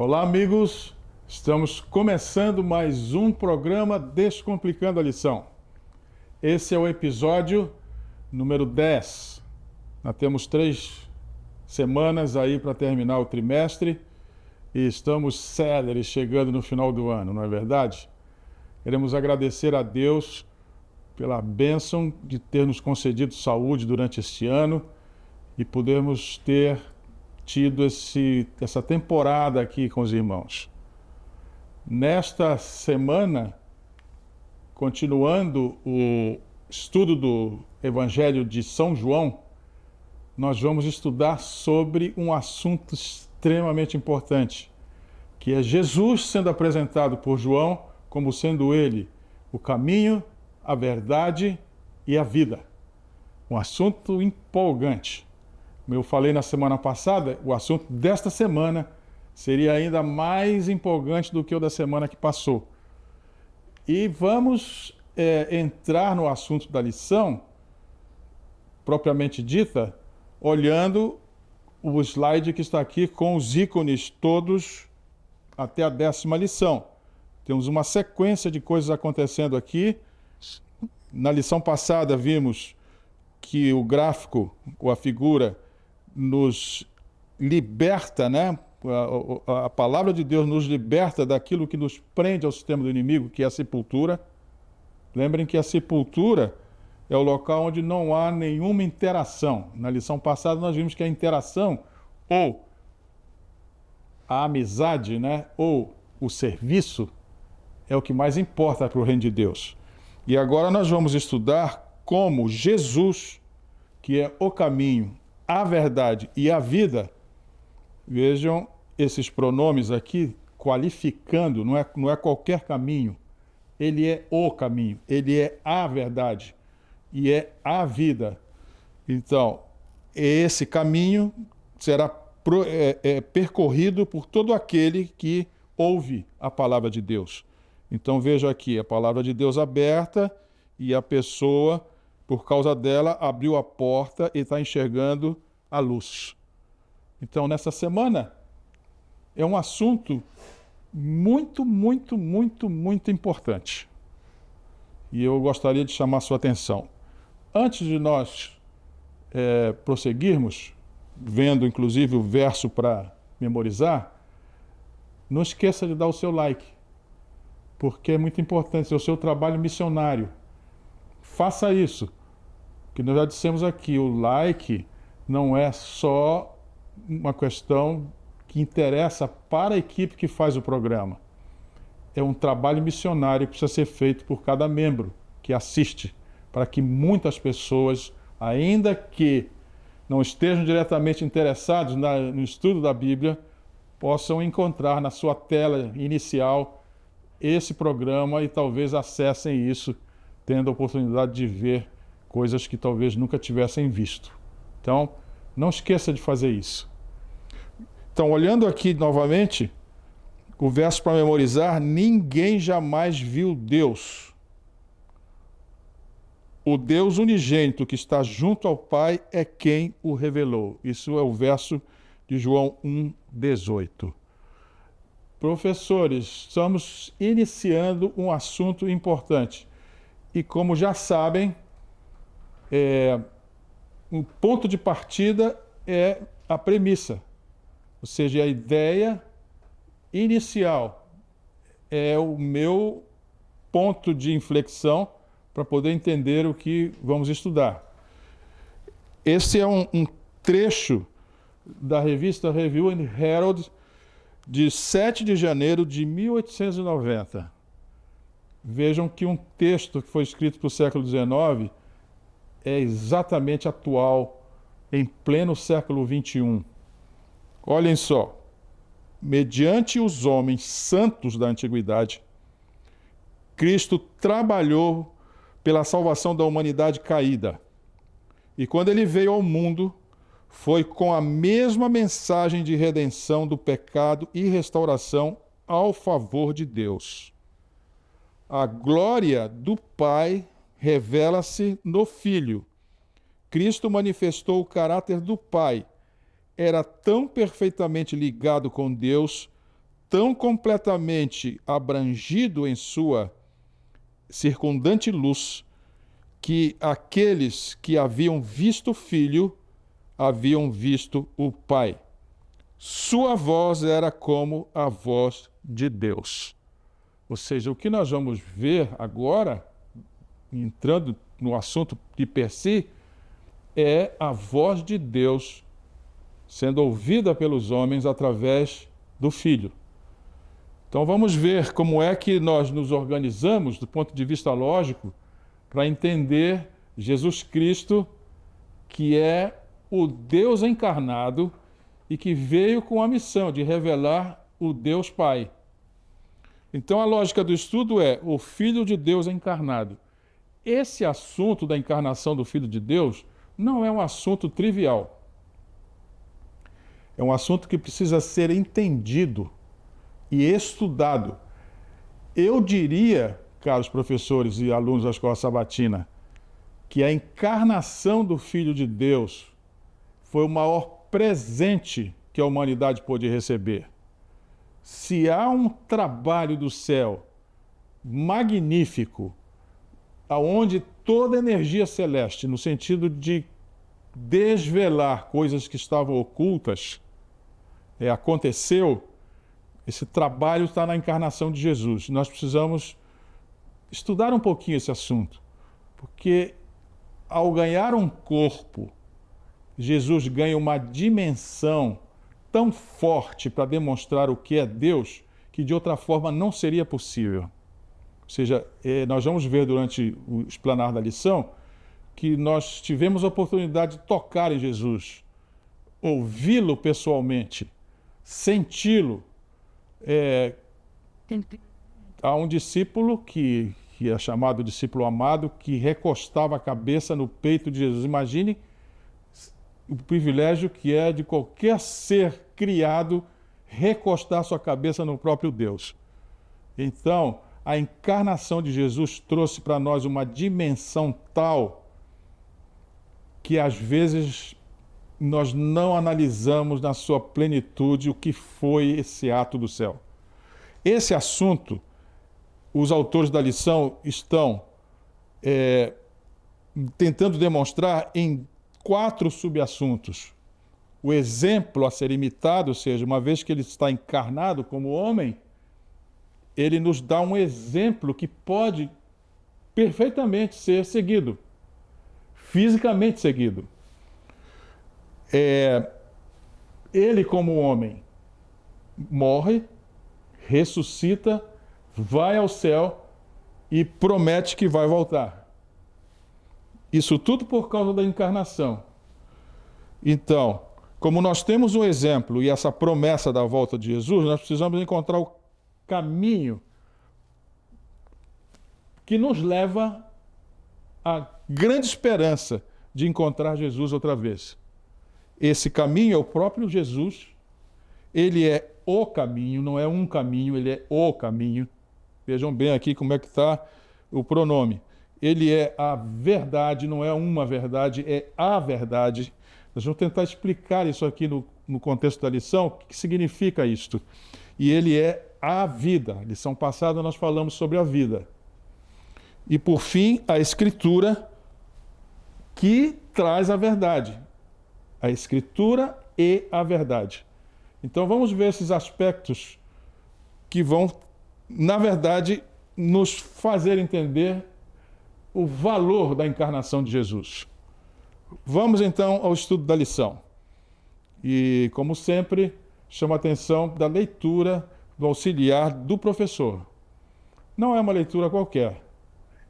Olá, amigos! Estamos começando mais um programa Descomplicando a Lição. Esse é o episódio número 10. Nós temos 3 semanas aí para terminar o trimestre e estamos céleres chegando no final do ano, não é verdade? Queremos agradecer a Deus pela bênção de ter nos concedido saúde durante este ano e podermos ter tido essa temporada aqui com os irmãos. Nesta semana, continuando o estudo do Evangelho de São João, nós vamos estudar sobre um assunto extremamente importante, que é Jesus sendo apresentado por João como sendo ele o caminho, a verdade e a vida. Um assunto empolgante. Como eu falei na semana passada, o assunto desta semana seria ainda mais empolgante do que o da semana que passou. E vamos entrar no assunto da lição, propriamente dita, olhando o slide que está aqui com os ícones todos até a 10ª lição. Temos uma sequência de coisas acontecendo aqui. Na lição passada vimos que o gráfico, ou a figura, nos liberta, né? A palavra de Deus nos liberta daquilo que nos prende ao sistema do inimigo, que é a sepultura. Lembrem que a sepultura é o local onde não há nenhuma interação. Na lição passada nós vimos que a interação, ou a amizade, né? Ou o serviço, é o que mais importa para o reino de Deus. E agora nós vamos estudar como Jesus, que é o caminho, a verdade e a vida, vejam esses pronomes aqui qualificando, não é qualquer caminho, ele é o caminho, ele é a verdade e é a vida. Então, esse caminho será percorrido por todo aquele que ouve a palavra de Deus. Então veja aqui, a palavra de Deus aberta e a pessoa, por causa dela, abriu a porta e está enxergando a luz. Então, nessa semana, é um assunto muito importante. E eu gostaria de chamar a sua atenção. Antes de nós prosseguirmos, vendo inclusive o verso para memorizar, não esqueça de dar o seu like, porque é muito importante, é o seu trabalho missionário. Faça isso, que nós já dissemos aqui, o like não é só uma questão que interessa para a equipe que faz o programa. É um trabalho missionário que precisa ser feito por cada membro que assiste, para que muitas pessoas, ainda que não estejam diretamente interessados no estudo da Bíblia, possam encontrar na sua tela inicial esse programa e talvez acessem isso, tendo a oportunidade de ver coisas que talvez nunca tivessem visto. Então, não esqueça de fazer isso. Então, olhando aqui novamente, o verso para memorizar: ninguém jamais viu Deus. O Deus unigênito que está junto ao Pai é quem o revelou. Isso é o verso de João 1,18. Professores, estamos iniciando um assunto importante. E como já sabem, o ponto de partida é a premissa. Ou seja, a ideia inicial é o meu ponto de inflexão para poder entender o que vamos estudar. Esse é um trecho da revista Review and Herald de 7 de janeiro de 1890. Vejam que um texto que foi escrito para o século XIX é exatamente atual, em pleno século XXI. Olhem só. Mediante os homens santos da antiguidade, Cristo trabalhou pela salvação da humanidade caída. E quando ele veio ao mundo, foi com a mesma mensagem de redenção do pecado e restauração ao favor de Deus. A glória do Pai revela-se no Filho. Cristo manifestou o caráter do Pai. Era tão perfeitamente ligado com Deus, tão completamente abrangido em sua circundante luz, que aqueles que haviam visto o Filho haviam visto o Pai. Sua voz era como a voz de Deus. Ou seja, o que nós vamos ver agora, entrando no assunto de per si, é a voz de Deus sendo ouvida pelos homens através do Filho. Então vamos ver como é que nós nos organizamos do ponto de vista lógico para entender Jesus Cristo, que é o Deus encarnado e que veio com a missão de revelar o Deus Pai. Então a lógica do estudo é o Filho de Deus encarnado. Esse assunto da encarnação do Filho de Deus não é um assunto trivial. É um assunto que precisa ser entendido e estudado. Eu diria, caros professores e alunos da Escola Sabatina, que a encarnação do Filho de Deus foi o maior presente que a humanidade pôde receber. Se há um trabalho do céu magnífico, aonde toda energia celeste, no sentido de desvelar coisas que estavam ocultas, aconteceu, esse trabalho está na encarnação de Jesus. Nós precisamos estudar um pouquinho esse assunto, porque ao ganhar um corpo, Jesus ganha uma dimensão tão forte para demonstrar o que é Deus, que de outra forma não seria possível. Ou seja, nós vamos ver durante o explanar da lição que nós tivemos a oportunidade de tocar em Jesus, ouvi-lo pessoalmente, senti-lo. Há um discípulo que é chamado discípulo amado, que recostava a cabeça no peito de Jesus. Imagine o privilégio que é de qualquer ser criado recostar sua cabeça no próprio Deus. Então, a encarnação de Jesus trouxe para nós uma dimensão tal que às vezes nós não analisamos na sua plenitude o que foi esse ato do céu. Esse assunto, os autores da lição estão tentando demonstrar em 4 subassuntos. O exemplo a ser imitado, ou seja, uma vez que ele está encarnado como homem, ele nos dá um exemplo que pode perfeitamente ser seguido, fisicamente seguido. Ele como homem morre, ressuscita, vai ao céu e promete que vai voltar. Isso tudo por causa da encarnação. Então, como nós temos um exemplo e essa promessa da volta de Jesus, nós precisamos encontrar o caminho que nos leva à grande esperança de encontrar Jesus outra vez. Esse caminho é o próprio Jesus. Ele é o caminho, não é um caminho, ele é o caminho. Vejam bem aqui como é que está o pronome. Ele é a verdade, não é uma verdade, é a verdade. Nós vamos tentar explicar isso aqui no contexto da lição, o que significa isto. E ele é a vida. Na lição passada nós falamos sobre a vida. E por fim, a Escritura, que traz a verdade. A Escritura e a verdade. Então vamos ver esses aspectos que vão, na verdade, nos fazer entender o valor da encarnação de Jesus. Vamos então ao estudo da lição. E, como sempre, chamo a atenção da leitura do auxiliar do professor. Não é uma leitura qualquer,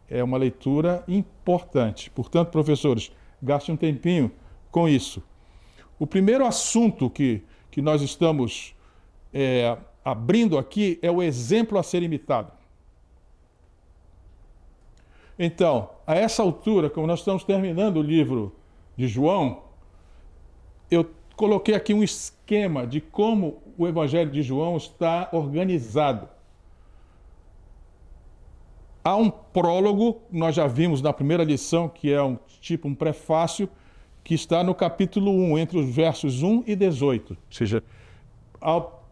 é uma leitura importante. Portanto, professores, gastem um tempinho com isso. O primeiro assunto que nós estamos abrindo aqui é o exemplo a ser imitado. Então, a essa altura, como nós estamos terminando o livro de João, eu coloquei aqui um esquema de como o Evangelho de João está organizado. Há um prólogo, nós já vimos na primeira lição, que é um prefácio, que está no capítulo 1, entre os versos 1 e 18. Ou seja,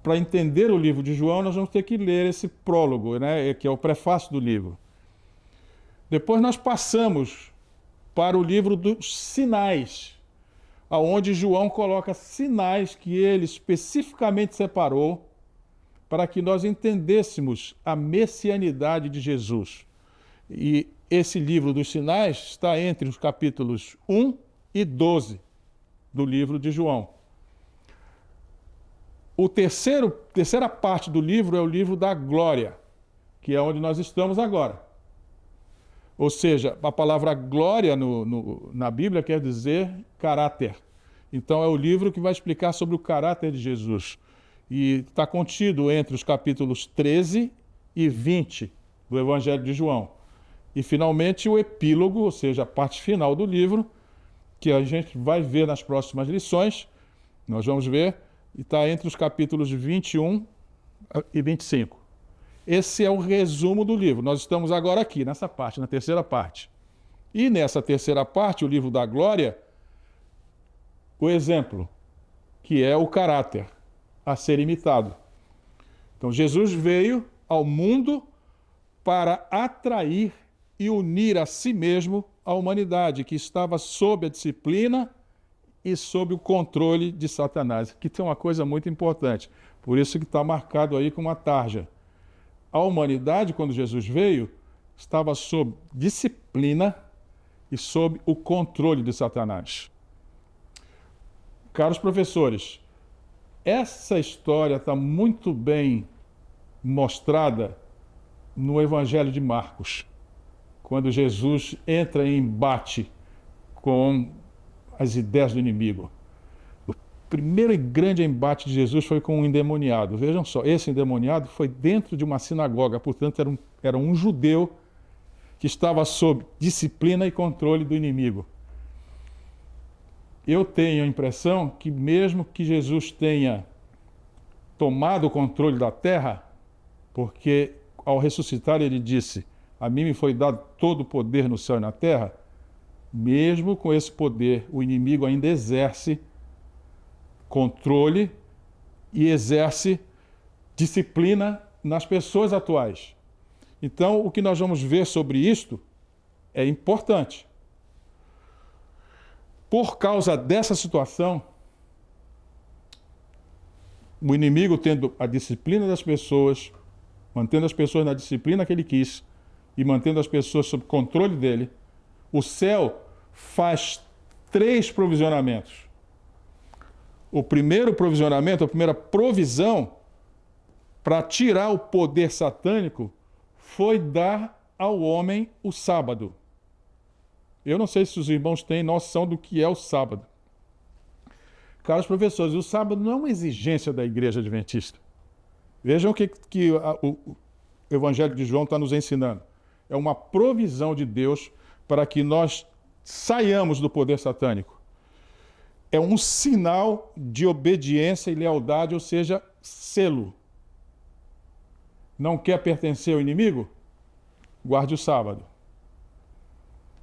para entender o livro de João, nós vamos ter que ler esse prólogo, né, que é o prefácio do livro. Depois nós passamos para o livro dos sinais, aonde João coloca sinais que ele especificamente separou para que nós entendêssemos a messianidade de Jesus. E esse livro dos sinais está entre os capítulos 1 e 12 do livro de João. Terceira parte do livro é o livro da glória, que é onde nós estamos agora. Ou seja, a palavra glória na Bíblia quer dizer caráter. Então é o livro que vai explicar sobre o caráter de Jesus. E está contido entre os capítulos 13 e 20 do Evangelho de João. E finalmente o epílogo, ou seja, a parte final do livro, que a gente vai ver nas próximas lições, nós vamos ver, e está entre os capítulos 21 e 25. Esse é o resumo do livro. Nós estamos agora aqui, nessa parte, na terceira parte. E nessa terceira parte, o livro da glória, o exemplo, que é o caráter a ser imitado. Então, Jesus veio ao mundo para atrair e unir a si mesmo a humanidade, que estava sob a disciplina e sob o controle de Satanás. Aqui tem uma coisa muito importante, por isso que está marcado aí com uma tarja. A humanidade, quando Jesus veio, estava sob disciplina e sob o controle de Satanás. Caros professores, essa história está muito bem mostrada no Evangelho de Marcos, quando Jesus entra em embate com as ideias do inimigo. O primeiro e grande embate de Jesus foi com um endemoniado. Vejam só, esse endemoniado foi dentro de uma sinagoga, portanto era um judeu que estava sob disciplina e controle do inimigo. Eu tenho a impressão que mesmo que Jesus tenha tomado o controle da terra, porque ao ressuscitar ele disse: a mim me foi dado todo o poder no céu e na terra, mesmo com esse poder, o inimigo ainda exerce controle e exerce disciplina nas pessoas atuais. Então, o que nós vamos ver sobre isto é importante. Por causa dessa situação, o inimigo tendo a disciplina das pessoas, mantendo as pessoas na disciplina que ele quis e mantendo as pessoas sob controle dele, o céu faz 3 provisionamentos. O primeiro provisionamento, a primeira provisão para tirar o poder satânico foi dar ao homem o sábado. Eu não sei se os irmãos têm noção do que é o sábado. Caros professores, o sábado não é uma exigência da Igreja Adventista. Vejam o que o Evangelho de João está nos ensinando. É uma provisão de Deus para que nós saiamos do poder satânico. É um sinal de obediência e lealdade, ou seja, selo. Não quer pertencer ao inimigo? Guarde o sábado.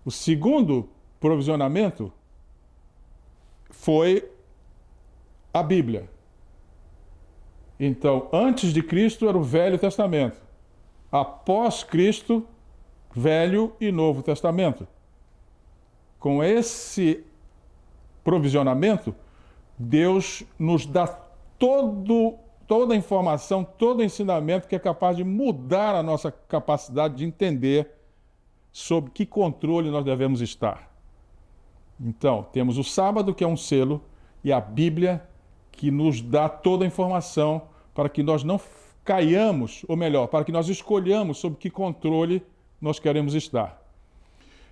O segundo provisionamento foi a Bíblia. Então, antes de Cristo era o Velho Testamento. Após Cristo, Velho e Novo Testamento. Com esse provisionamento, Deus nos dá toda a informação, todo o ensinamento que é capaz de mudar a nossa capacidade de entender sob que controle nós devemos estar. Então, temos o sábado, que é um selo, e a Bíblia, que nos dá toda a informação para que nós não caiamos, ou melhor, para que nós escolhamos sob que controle nós queremos estar.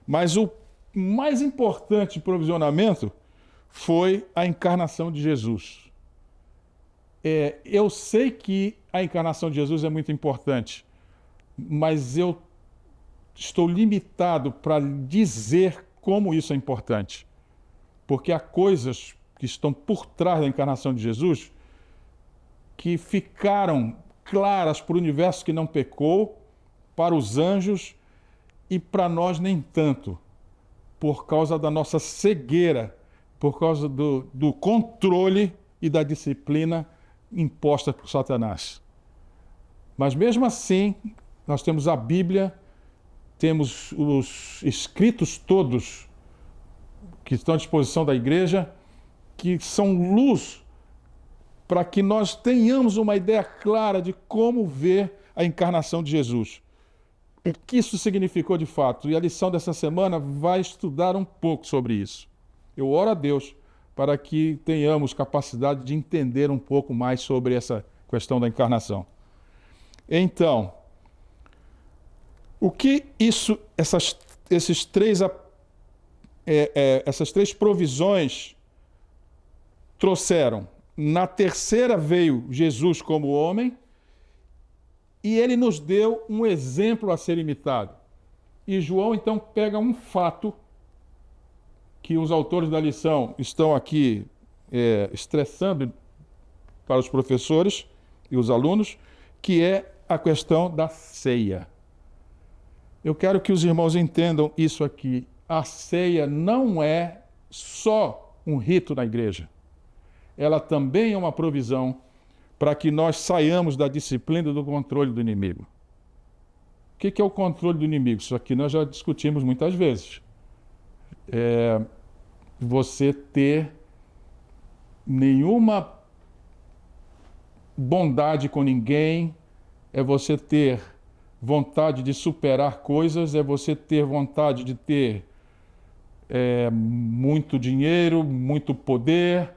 Mas o mais importante provisionamento foi a encarnação de Jesus. Eu sei que a encarnação de Jesus é muito importante, mas eu estou limitado para dizer como isso é importante. Porque há coisas que estão por trás da encarnação de Jesus que ficaram claras para o universo que não pecou, para os anjos e para nós nem tanto, por causa da nossa cegueira, por causa do controle e da disciplina imposta por Satanás. Mas mesmo assim, nós temos a Bíblia, temos os escritos todos que estão à disposição da igreja, que são luz para que nós tenhamos uma ideia clara de como ver a encarnação de Jesus. O que isso significou de fato? E a lição dessa semana vai estudar um pouco sobre isso. Eu oro a Deus para que tenhamos capacidade de entender um pouco mais sobre essa questão da encarnação. Então, o que essas três provisões trouxeram? Na terceira veio Jesus como homem e ele nos deu um exemplo a ser imitado. E João então pega um fato que os autores da lição estão aqui estressando para os professores e os alunos, que é a questão da ceia. Eu quero que os irmãos entendam isso aqui. A ceia não é só um rito na igreja. Ela também é uma provisão para que nós saiamos da disciplina do controle do inimigo. O que é o controle do inimigo? Isso aqui nós já discutimos muitas vezes. Você ter nenhuma bondade com ninguém, é você ter vontade de superar coisas, é você ter vontade de ter muito dinheiro, muito poder,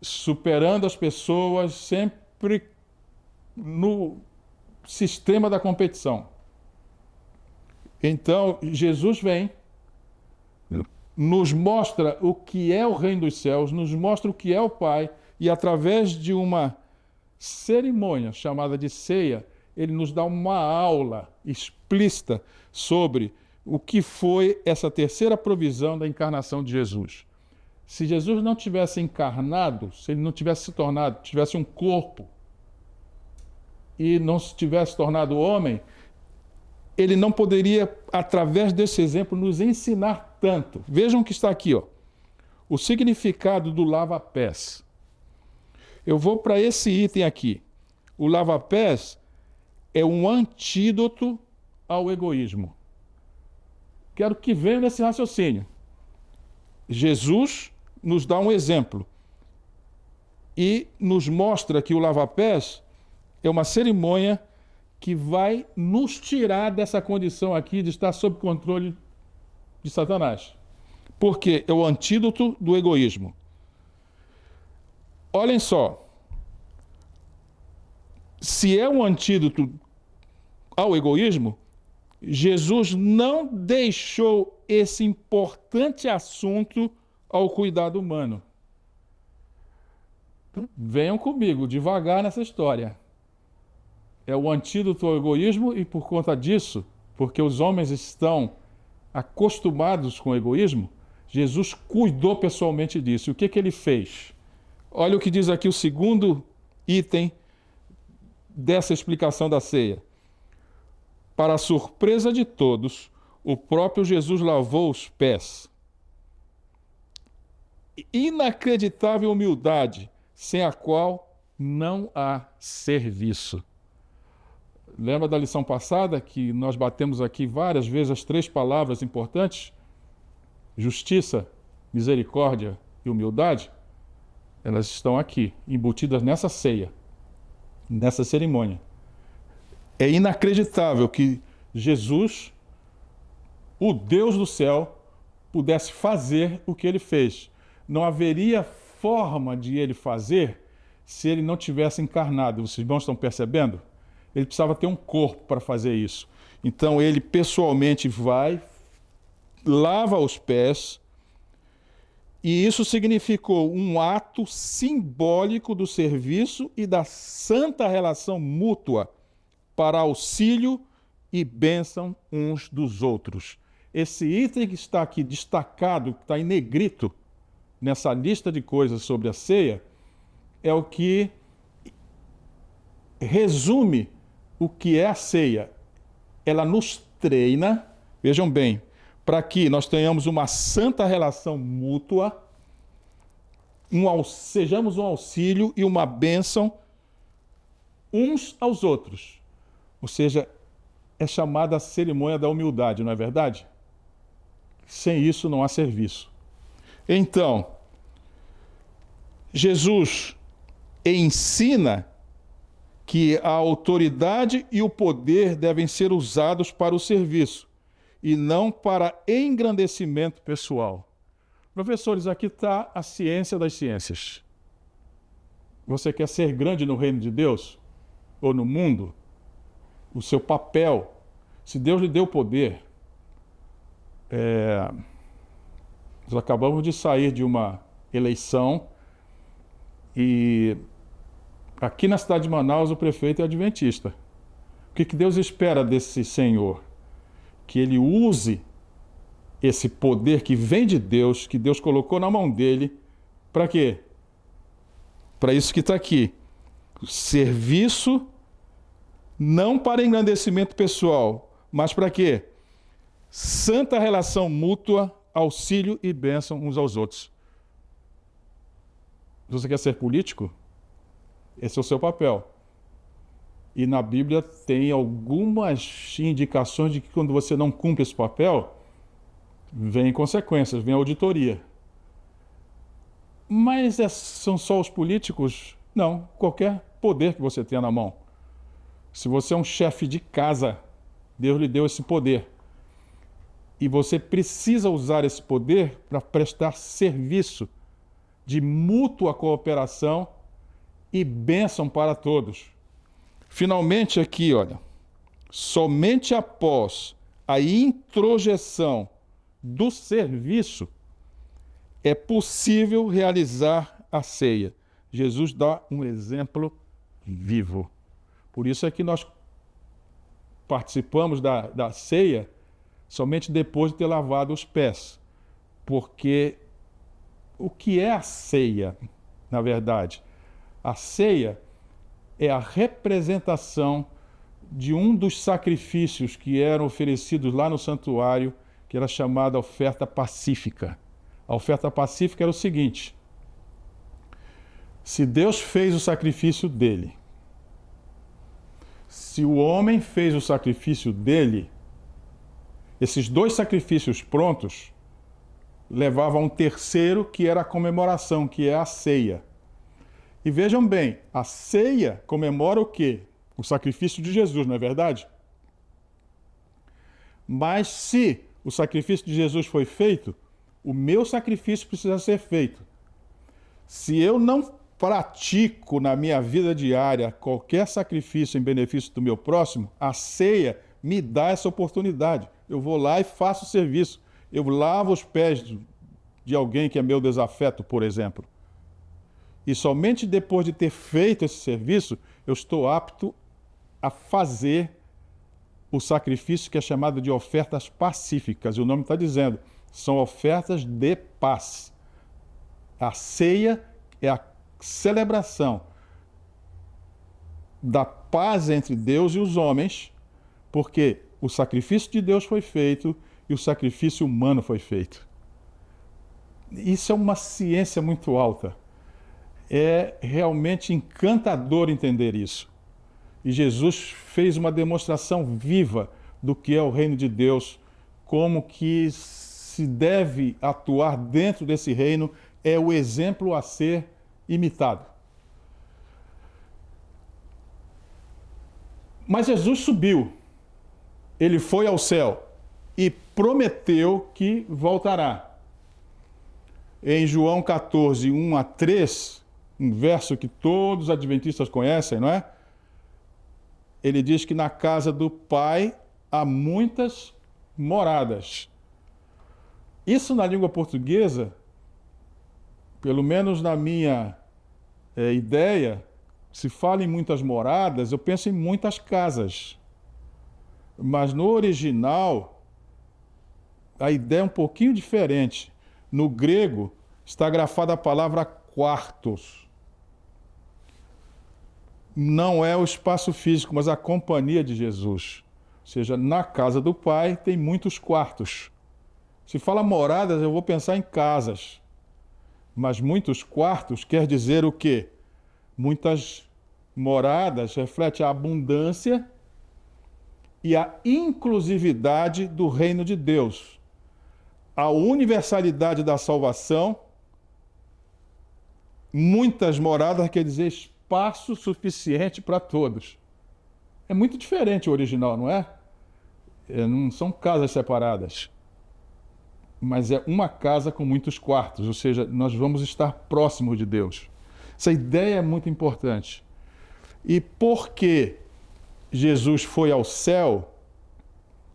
superando as pessoas sempre no sistema da competição. Então, Jesus vem, nos mostra o que é o reino dos céus, nos mostra o que é o Pai, e através de uma cerimônia chamada de ceia, ele nos dá uma aula explícita sobre o que foi essa terceira provisão da encarnação de Jesus. Se Jesus não tivesse encarnado, se ele não tivesse se tornado, tivesse um corpo e não se tivesse tornado homem, ele não poderia, através desse exemplo, nos ensinar tanto. Vejam o que está aqui, ó. O significado do lava-pés. Eu vou para esse item aqui. O lava-pés é um antídoto ao egoísmo. Quero que venha nesse raciocínio. Jesus nos dá um exemplo e nos mostra que o lava-pés é uma cerimônia que vai nos tirar dessa condição aqui de estar sob controle de Satanás. Porque é o antídoto do egoísmo. Olhem só, se é um antídoto ao egoísmo, Jesus não deixou esse importante assunto ao cuidado humano. Venham comigo, devagar nessa história. É o antídoto ao egoísmo e por conta disso, porque os homens estão acostumados com o egoísmo, Jesus cuidou pessoalmente disso. E o que ele fez? Olha o que diz aqui o segundo item dessa explicação da ceia. Para a surpresa de todos, o próprio Jesus lavou os pés. Inacreditável humildade, sem a qual não há serviço. Lembra da lição passada que nós batemos aqui várias vezes as três palavras importantes? Justiça, misericórdia e humildade? Elas estão aqui, embutidas nessa ceia, nessa cerimônia. É inacreditável que Jesus, o Deus do céu, pudesse fazer o que ele fez. Não haveria forma de ele fazer se ele não tivesse encarnado. Os irmãos estão percebendo? Ele precisava ter um corpo para fazer isso. Então ele pessoalmente vai, lava os pés, e isso significou um ato simbólico do serviço e da santa relação mútua para auxílio e bênção uns dos outros. Esse item que está aqui destacado, que está em negrito, nessa lista de coisas sobre a ceia, é o que resume o que é a ceia. Ela nos treina, vejam bem, para que nós tenhamos uma santa relação mútua, sejamos um auxílio e uma bênção uns aos outros. Ou seja, é chamada a cerimônia da humildade, não é verdade? Sem isso não há serviço. Então, Jesus ensina que a autoridade e o poder devem ser usados para o serviço e não para engrandecimento pessoal. Professores, aqui está a ciência das ciências. Você quer ser grande no reino de Deus? Ou no mundo? O seu papel. Se Deus lhe deu poder. Nós acabamos de sair de uma eleição e aqui na cidade de Manaus o prefeito é adventista. O que Deus espera desse senhor? Que ele use esse poder que vem de Deus, que Deus colocou na mão dele, para quê? Para isso que está aqui. Serviço não para engrandecimento pessoal, mas para quê? Santa relação mútua, auxílio e bênção uns aos outros. Você quer ser político? Esse é o seu papel. E na Bíblia tem algumas indicações de que quando você não cumpre esse papel, vem consequências, vem auditoria. Mas são só os políticos? Não, qualquer poder que você tenha na mão. Se você é um chefe de casa, Deus lhe deu esse poder. E você precisa usar esse poder para prestar serviço de mútua cooperação e bênção para todos. Finalmente aqui, olha, somente após a introjeção do serviço é possível realizar a ceia. Jesus dá um exemplo vivo. Por isso é que nós participamos da ceia somente depois de ter lavado os pés. Porque o que é a ceia, na verdade? A ceia é a representação de um dos sacrifícios que eram oferecidos lá no santuário, que era chamada oferta pacífica. A oferta pacífica era o seguinte: se Deus fez o sacrifício dele, se o homem fez o sacrifício dele, esses dois sacrifícios prontos levavam a um terceiro, que era a comemoração, que é a ceia. E vejam bem, a ceia comemora o quê? O sacrifício de Jesus, não é verdade? Mas se o sacrifício de Jesus foi feito, o meu sacrifício precisa ser feito. Se eu não pratico na minha vida diária qualquer sacrifício em benefício do meu próximo, a ceia me dá essa oportunidade. Eu vou lá e faço o serviço. Eu lavo os pés de alguém que é meu desafeto, por exemplo. E somente depois de ter feito esse serviço, eu estou apto a fazer o sacrifício que é chamado de ofertas pacíficas. E o nome está dizendo, são ofertas de paz. A ceia é a celebração da paz entre Deus e os homens, porque o sacrifício de Deus foi feito e o sacrifício humano foi feito. Isso é uma ciência muito alta. É realmente encantador entender isso. E Jesus fez uma demonstração viva do que é o reino de Deus, como que se deve atuar dentro desse reino, é o exemplo a ser imitado. Mas Jesus subiu, ele foi ao céu e prometeu que voltará. Em João 14, 1 a 3, um verso que todos os adventistas conhecem, não é? Ele diz que na casa do Pai há muitas moradas. Isso na língua portuguesa, pelo menos na minha ideia, se fala em muitas moradas, eu penso em muitas casas. Mas no original, a ideia é um pouquinho diferente. No grego, está grafada a palavra quartos. Não é o espaço físico, mas a companhia de Jesus. Ou seja, na casa do Pai tem muitos quartos. Se fala moradas, eu vou pensar em casas. Mas muitos quartos quer dizer o quê? Muitas moradas reflete a abundância e a inclusividade do reino de Deus, a universalidade da salvação. Muitas moradas quer dizer espaço suficiente para todos. É muito diferente o original, não é? Não são casas separadas, mas é uma casa com muitos quartos, ou seja, nós vamos estar próximos de Deus. Essa ideia é muito importante. E porque Jesus foi ao céu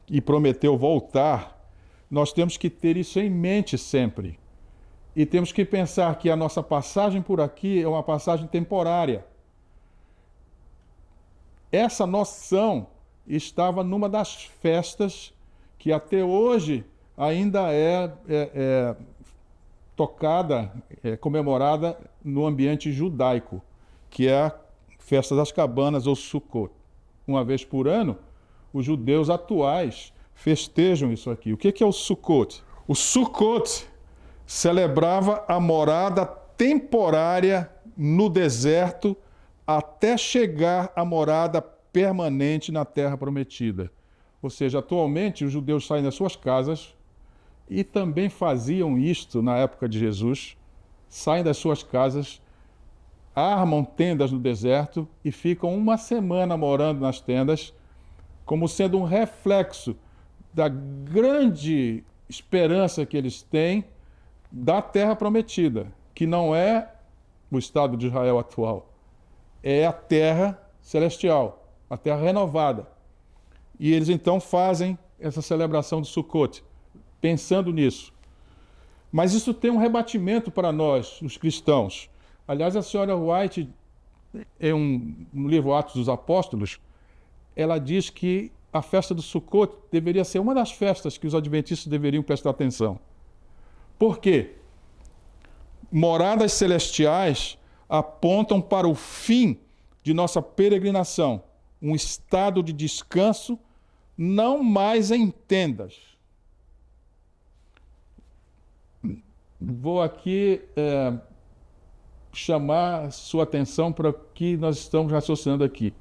e prometeu voltar, nós temos que ter isso em mente sempre. E temos que pensar que a nossa passagem por aqui é uma passagem temporária. Essa noção estava numa das festas que até hoje ainda é tocada, comemorada no ambiente judaico, que é a Festa das Cabanas, ou Sukkot. Uma vez por ano, os judeus atuais festejam isso aqui. O que é o Sukkot? O Sukkot celebrava a morada temporária no deserto até chegar à morada permanente na Terra Prometida. Ou seja, atualmente os judeus saem das suas casas, e também faziam isto na época de Jesus, saem das suas casas, armam tendas no deserto e ficam uma semana morando nas tendas, como sendo um reflexo da grande esperança que eles têm da Terra Prometida, que não é o Estado de Israel atual, é a Terra Celestial, a Terra renovada. E eles então fazem essa celebração de Sukkot, pensando nisso. Mas isso tem um rebatimento para nós, os cristãos. Aliás, a senhora White, no livro Atos dos Apóstolos, ela diz que a festa do Sukkot deveria ser uma das festas que os adventistas deveriam prestar atenção. Por quê? Moradas celestiais apontam para o fim de nossa peregrinação, um estado de descanso, não mais em tendas. Vou aqui chamar sua atenção para o que nós estamos raciocinando aqui.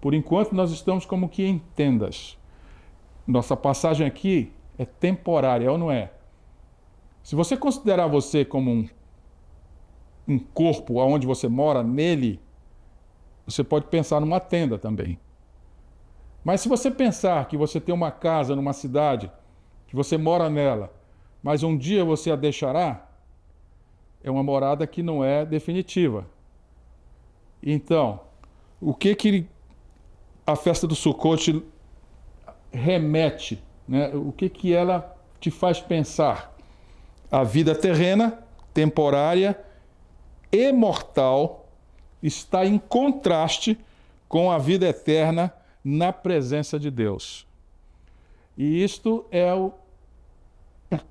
Por enquanto, nós estamos como que em tendas. Nossa passagem aqui é temporária, ou não é? Se você considerar você como um corpo onde você mora, nele, você pode pensar numa tenda também. Mas se você pensar que você tem uma casa numa cidade, que você mora nela, mas um dia você a deixará, é uma morada que não é definitiva. Então, o que a festa do Sukkot remete, né? O que ela te faz pensar? A vida terrena, temporária e mortal, está em contraste com a vida eterna na presença de Deus. E isto é o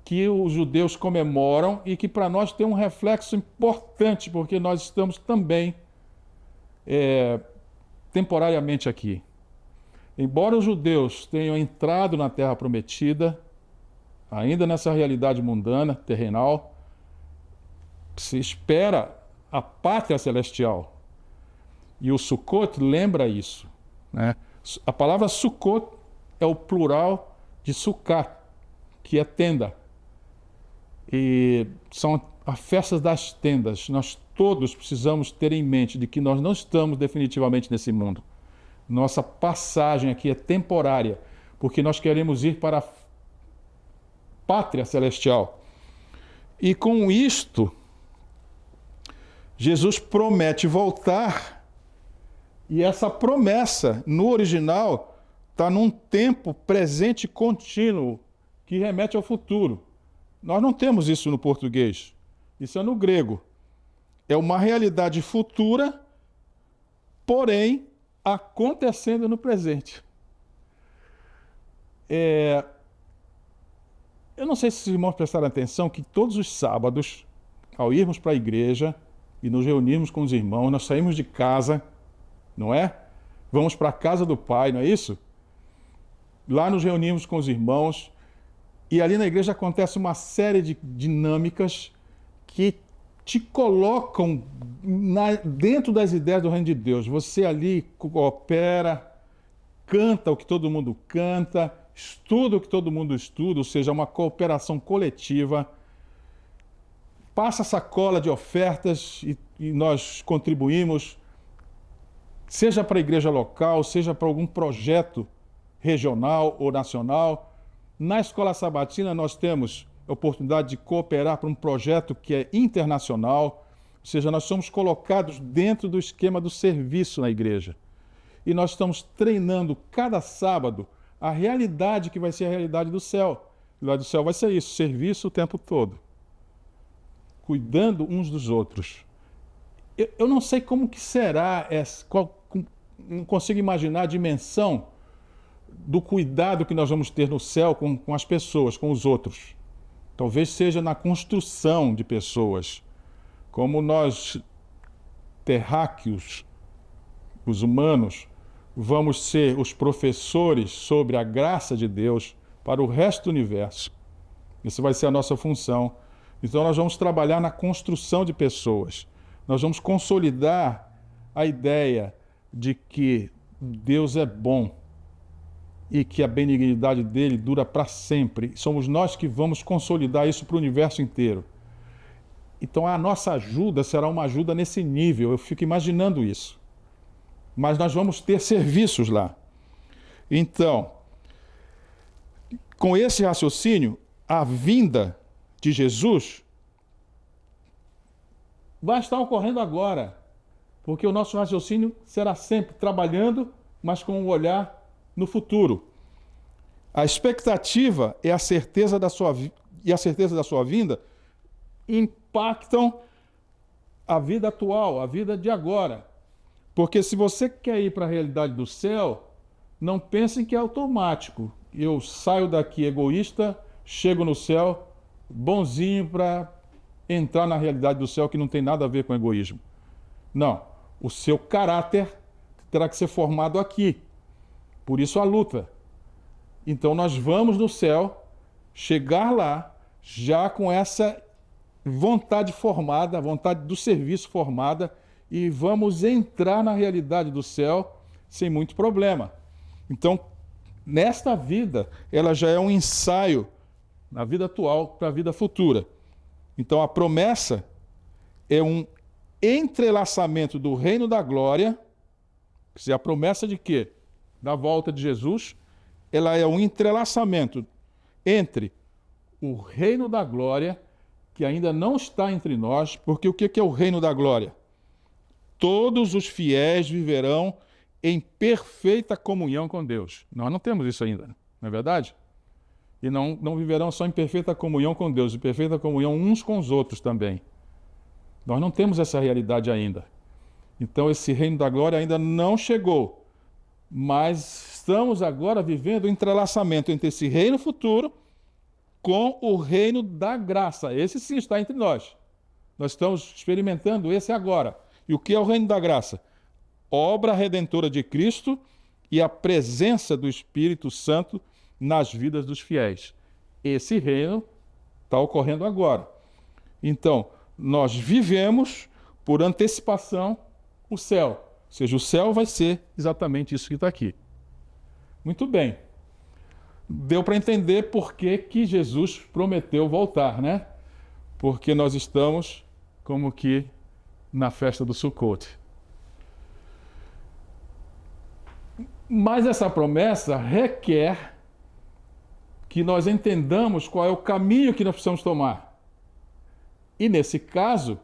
que os judeus comemoram e que para nós tem um reflexo importante, porque nós estamos também temporariamente aqui. Embora os judeus tenham entrado na Terra Prometida, ainda nessa realidade mundana, terrenal, se espera a pátria celestial. E o Sukkot lembra isso, né? A palavra Sukkot é o plural de Sukkah, que é tenda. E são as festas das tendas. Nós todos precisamos ter em mente de que nós não estamos definitivamente nesse mundo. Nossa passagem aqui é temporária, porque nós queremos ir para a pátria celestial. E com isto, Jesus promete voltar, e essa promessa, no original, está num tempo presente contínuo, que remete ao futuro. Nós não temos isso no português, isso é no grego. É uma realidade futura, porém, acontecendo no presente. Eu não sei se os irmãos prestaram atenção que todos os sábados, ao irmos para a igreja e nos reunirmos com os irmãos, nós saímos de casa, não é? Vamos para a casa do Pai, não é isso? Lá nos reunimos com os irmãos e ali na igreja acontece uma série de dinâmicas que te colocam dentro das ideias do reino de Deus. Você ali coopera, canta o que todo mundo canta, estuda o que todo mundo estuda, ou seja, uma cooperação coletiva. Passa a sacola de ofertas e nós contribuímos, seja para a igreja local, seja para algum projeto regional ou nacional. Na Escola Sabatina nós temos a oportunidade de cooperar para um projeto que é internacional, ou seja, nós somos colocados dentro do esquema do serviço na igreja. E nós estamos treinando cada sábado a realidade que vai ser a realidade do céu. A realidade do céu vai ser isso, serviço o tempo todo, cuidando uns dos outros. Eu não sei como que será, não consigo imaginar a dimensão do cuidado que nós vamos ter no céu com as pessoas, com os outros. Talvez seja na construção de pessoas, como nós, terráqueos, os humanos, vamos ser os professores sobre a graça de Deus para o resto do universo. Isso vai ser a nossa função. Então nós vamos trabalhar na construção de pessoas. Nós vamos consolidar a ideia de que Deus é bom e que a benignidade dele dura para sempre. Somos nós que vamos consolidar isso para o universo inteiro. Então a nossa ajuda será uma ajuda nesse nível, eu fico imaginando isso. Mas nós vamos ter serviços lá. Então, com esse raciocínio, a vinda de Jesus vai estar ocorrendo agora, porque o nosso raciocínio será sempre trabalhando, mas com um olhar no futuro. A expectativa e a certeza da sua vinda impactam a vida atual, a vida de agora. Porque se você quer ir para a realidade do céu, não pensem que é automático. Eu saio daqui egoísta, chego no céu bonzinho para entrar na realidade do céu que não tem nada a ver com egoísmo. Não. O seu caráter terá que ser formado aqui. Por isso a luta. Então nós vamos no céu, chegar lá, já com essa vontade formada, a vontade do serviço formada, e vamos entrar na realidade do céu sem muito problema. Então, nesta vida, ela já é um ensaio na vida atual para a vida futura. Então, a promessa é um entrelaçamento do reino da glória, quer dizer, a promessa de quê? Da volta de Jesus, ela é um entrelaçamento entre o reino da glória, que ainda não está entre nós, porque o que é o reino da glória? Todos os fiéis viverão em perfeita comunhão com Deus. Nós não temos isso ainda, não é verdade? E não viverão só em perfeita comunhão com Deus, em perfeita comunhão uns com os outros também. Nós não temos essa realidade ainda. Então esse reino da glória ainda não chegou. Mas estamos agora vivendo o entrelaçamento entre esse reino futuro com o reino da graça. Esse sim está entre nós. Nós estamos experimentando esse agora. E o que é o reino da graça? Obra redentora de Cristo e a presença do Espírito Santo nas vidas dos fiéis. Esse reino está ocorrendo agora. Então, nós vivemos por antecipação o céu. Ou seja, o céu vai ser exatamente isso que está aqui. Muito bem. Deu para entender por que Jesus prometeu voltar, né? Porque nós estamos como que na festa do Sukkot. Mas essa promessa requer que nós entendamos qual é o caminho que nós precisamos tomar. E nesse caso,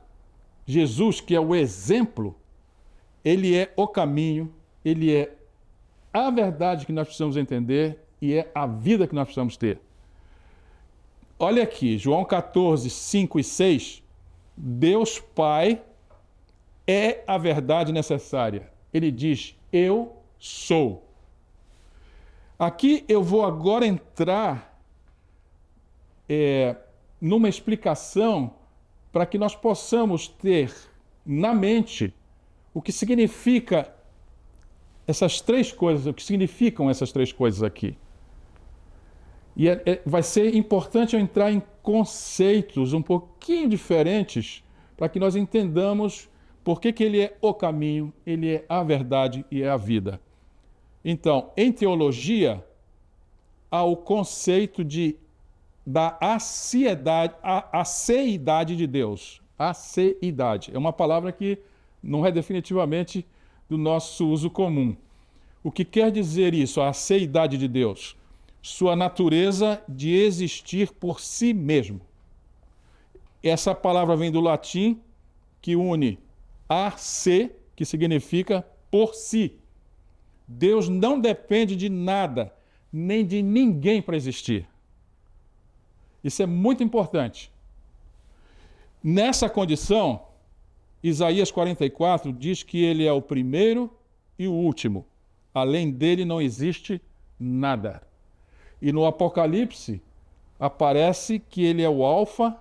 Jesus, que é o exemplo, ele é o caminho, ele é a verdade que nós precisamos entender e é a vida que nós precisamos ter. Olha aqui, João 14, 5 e 6, Deus Pai é a verdade necessária. Ele diz, eu sou. Aqui eu vou agora entrar numa explicação para que nós possamos ter na mente o que significa essas três coisas, o que significam essas três coisas aqui. E vai ser importante eu entrar em conceitos um pouquinho diferentes para que nós entendamos por que ele é o caminho, ele é a verdade e é a vida. Então, em teologia, há o conceito da aceidade de Deus. Aceidade. É uma palavra que não é definitivamente do nosso uso comum. O que quer dizer isso, a aceidade de Deus? Sua natureza de existir por si mesmo. Essa palavra vem do latim, que une a se, que significa por si. Deus não depende de nada, nem de ninguém para existir. Isso é muito importante. Nessa condição, Isaías 44 diz que ele é o primeiro e o último. Além dele não existe nada. E no Apocalipse aparece que ele é o Alfa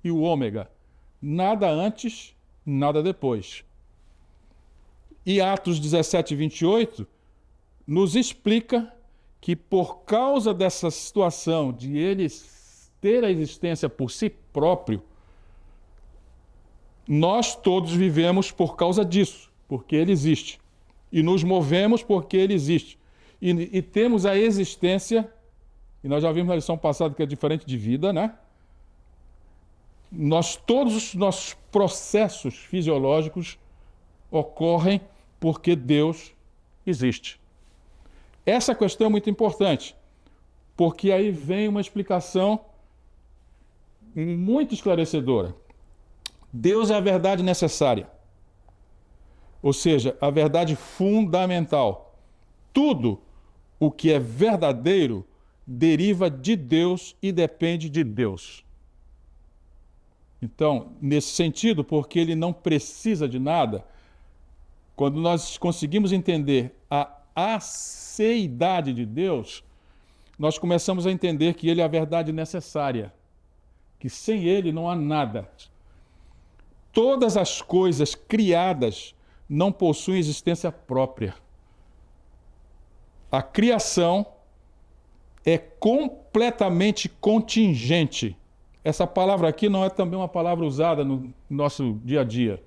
e o Ômega. Nada antes, nada depois. E Atos 17, 28 nos explica que por causa dessa situação de ele ter a existência por si próprio, nós todos vivemos por causa disso, porque ele existe. E nos movemos porque ele existe. E temos a existência, e nós já vimos na lição passada que é diferente de vida, né? Todos os nossos processos fisiológicos ocorrem porque Deus existe. Essa questão é muito importante, porque aí vem uma explicação muito esclarecedora. Deus é a verdade necessária, ou seja, a verdade fundamental. Tudo o que é verdadeiro deriva de Deus e depende de Deus. Então, nesse sentido, porque ele não precisa de nada, quando nós conseguimos entender a aceidade de Deus, nós começamos a entender que ele é a verdade necessária, que sem ele não há nada. Todas as coisas criadas não possuem existência própria. A criação é completamente contingente. Essa palavra aqui não é também uma palavra usada no nosso dia a dia.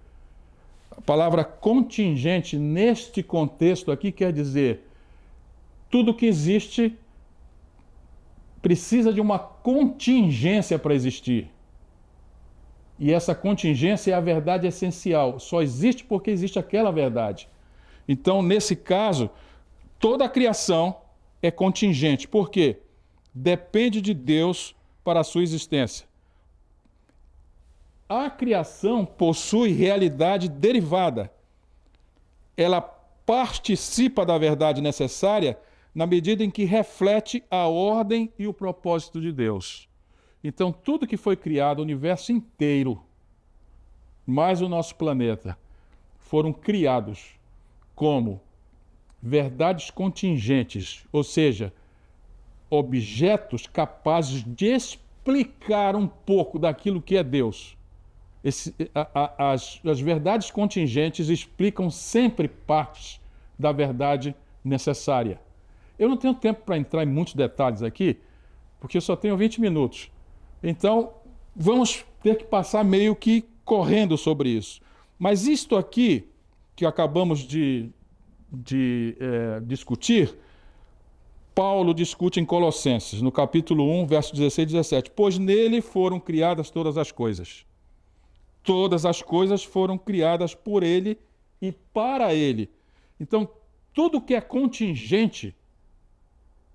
A palavra contingente, neste contexto aqui, quer dizer tudo que existe precisa de uma contingência para existir. E essa contingência é a verdade essencial. Só existe porque existe aquela verdade. Então, nesse caso, toda a criação é contingente. Por quê? Depende de Deus para a sua existência. A criação possui realidade derivada. Ela participa da verdade necessária na medida em que reflete a ordem e o propósito de Deus. Então, tudo que foi criado, o universo inteiro, mais o nosso planeta, foram criados como verdades contingentes, ou seja, objetos capazes de explicar um pouco daquilo que é Deus. As verdades contingentes explicam sempre partes da verdade necessária. Eu não tenho tempo para entrar em muitos detalhes aqui, porque eu só tenho 20 minutos. Então, vamos ter que passar meio que correndo sobre isso. Mas isto aqui, que acabamos de discutir, Paulo discute em Colossenses, no capítulo 1, versos 16 e 17. Pois nele foram criadas todas as coisas. Todas as coisas foram criadas por ele e para ele. Então, tudo que é contingente,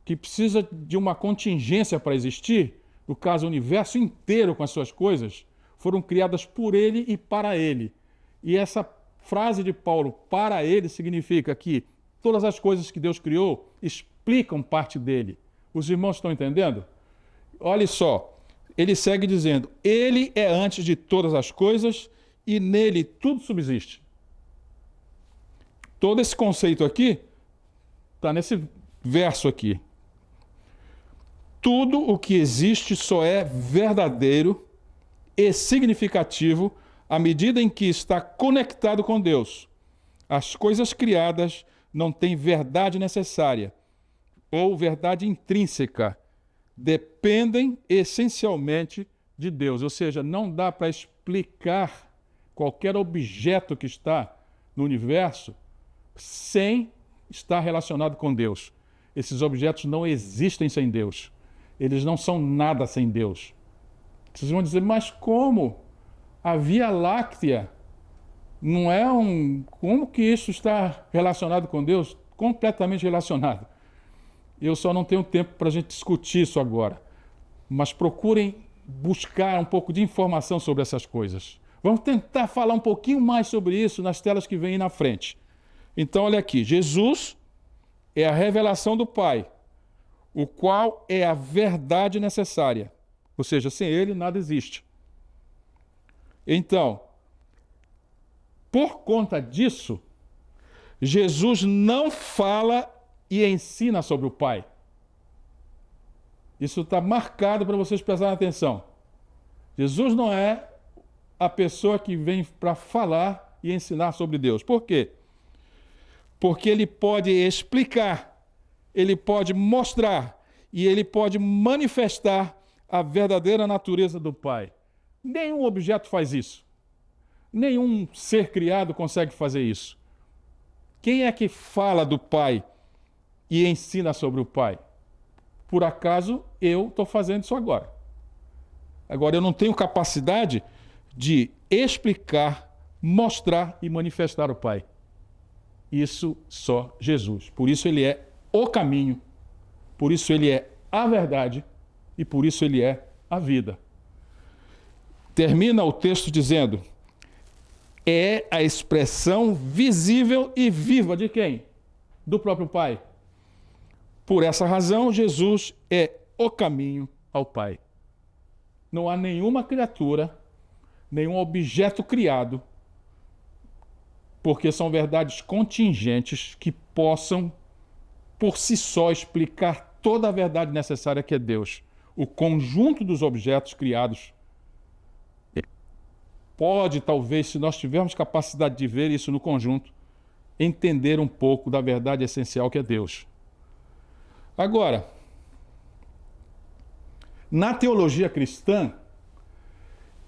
que precisa de uma contingência para existir, no caso, o universo inteiro com as suas coisas, foram criadas por ele e para ele. E essa frase de Paulo, para ele, significa que todas as coisas que Deus criou explicam parte dele. Os irmãos estão entendendo? Olha só. Ele segue dizendo, ele é antes de todas as coisas e nele tudo subsiste. Todo esse conceito aqui está nesse verso aqui. Tudo o que existe só é verdadeiro e significativo à medida em que está conectado com Deus. As coisas criadas não têm verdade necessária ou verdade intrínseca. Dependem essencialmente de Deus, ou seja, não dá para explicar qualquer objeto que está no universo sem estar relacionado com Deus. Esses objetos não existem sem Deus. Eles não são nada sem Deus. Vocês vão dizer, mas como? A Via Láctea não é um... Como que isso está relacionado com Deus? Completamente relacionado. Eu só não tenho tempo para a gente discutir isso agora. Mas procurem buscar um pouco de informação sobre essas coisas. Vamos tentar falar um pouquinho mais sobre isso nas telas que vêm aí na frente. Então, olha aqui. Jesus é a revelação do Pai, o qual é a verdade necessária. Ou seja, sem ele nada existe. Então, por conta disso, Jesus não fala e ensina sobre o Pai. Isso está marcado para vocês prestarem atenção. Jesus não é a pessoa que vem para falar e ensinar sobre Deus. Por quê? Porque ele pode explicar, ele pode mostrar e ele pode manifestar a verdadeira natureza do Pai. Nenhum objeto faz isso. Nenhum ser criado consegue fazer isso. Quem é que fala do Pai e ensina sobre o Pai? Por acaso eu estou fazendo isso agora. Agora eu não tenho capacidade de explicar, mostrar e manifestar o Pai. Isso só Jesus. Por isso ele é o caminho, por isso ele é a verdade e por isso ele é a vida. Termina o texto dizendo: é a expressão visível e viva de quem? Do próprio Pai. Por essa razão, Jesus é o caminho ao Pai. Não há nenhuma criatura, nenhum objeto criado, porque são verdades contingentes que possam, por si só, explicar toda a verdade necessária que é Deus. O conjunto dos objetos criados pode, talvez, se nós tivermos capacidade de ver isso no conjunto, entender um pouco da verdade essencial que é Deus. Agora, na teologia cristã,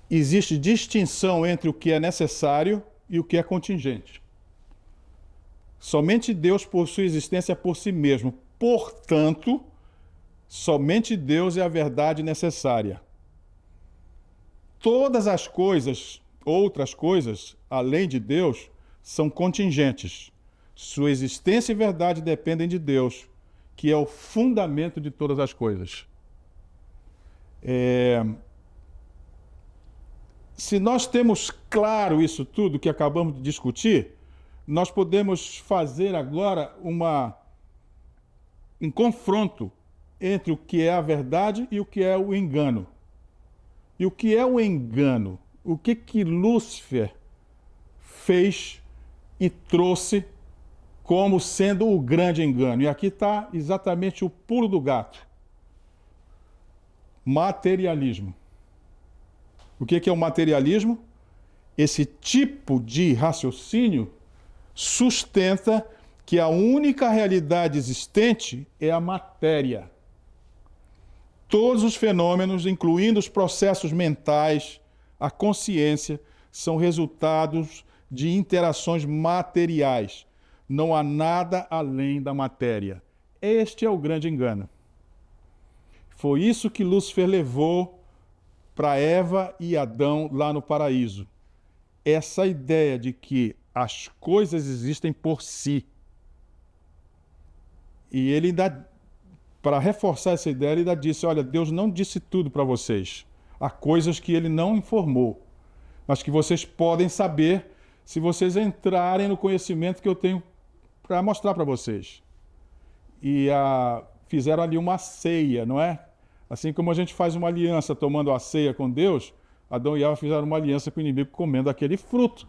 existe distinção entre o que é necessário e o que é contingente. Somente Deus possui existência por si mesmo. Portanto, somente Deus é a verdade necessária. Todas as coisas, outras coisas, além de Deus, são contingentes. Sua existência e verdade dependem de Deus, que é o fundamento de todas as coisas. Se nós temos claro isso tudo que acabamos de discutir, nós podemos fazer agora um confronto entre o que é a verdade e o que é o engano. E o que é o engano? O que Lúcifer fez e trouxe como sendo o grande engano? E aqui está exatamente o pulo do gato. Materialismo. O que é o materialismo? Esse tipo de raciocínio sustenta que a única realidade existente é a matéria. Todos os fenômenos, incluindo os processos mentais, a consciência, são resultados de interações materiais. Não há nada além da matéria. Este é o grande engano. Foi isso que Lúcifer levou para Eva e Adão lá no paraíso. Essa ideia de que as coisas existem por si. E ele ainda, para reforçar essa ideia, ele ainda disse, olha, Deus não disse tudo para vocês. Há coisas que ele não informou, mas que vocês podem saber se vocês entrarem no conhecimento que eu tenho para mostrar para vocês. E fizeram ali uma ceia, não é? Assim como a gente faz uma aliança tomando a ceia com Deus, Adão e Eva fizeram uma aliança com o inimigo comendo aquele fruto.